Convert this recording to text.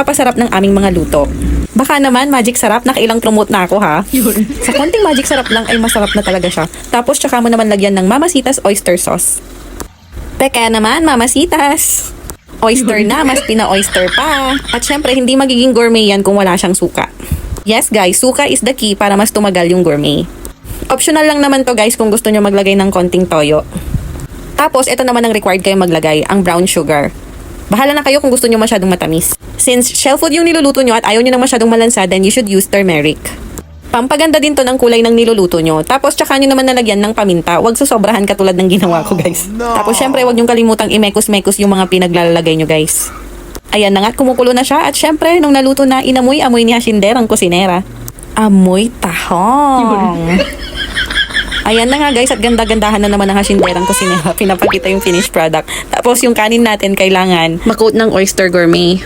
papasarap ng aming mga luto. Baka naman, magic sarap, nakailang promote na ako ha. Sa konting magic sarap lang ay masarap na talaga siya. Tapos tsaka mo naman lagyan ng Mamasitas oyster sauce. Teka naman, Mamasitas! Oyster na, mas pina-oyster pa. At syempre, hindi magiging gourmet yan kung wala siyang suka. Yes guys, suka is the key para mas tumagal yung gourmet. Optional lang naman to guys kung gusto nyo maglagay ng konting toyo. Tapos, ito naman ang required kayo maglagay, ang brown sugar. Bahala na kayo kung gusto nyo masyadong matamis. Since shell food yung niluluto nyo at ayaw nyo na masyadong malansa, then you should use turmeric. Pampaganda din to ng kulay ng niluluto nyo. Tapos tsaka nyo naman nalagyan ng paminta. Huwag susobrahan katulad ng ginawa ko guys. Tapos syempre huwag nyo kalimutang imekos-mekos yung mga pinaglalagay nyo guys. Ayan na nga, kumukulo na siya. At syempre, nung naluto na, inamoy-amoy ni Hasinder ang kusinera. Amoy tahong. Ayan na nga guys, at ganda-gandahan na naman ang hasinderang kusinera. Pinapakita yung finished product. Tapos yung kanin natin kailangan makoat ng oyster gourmet.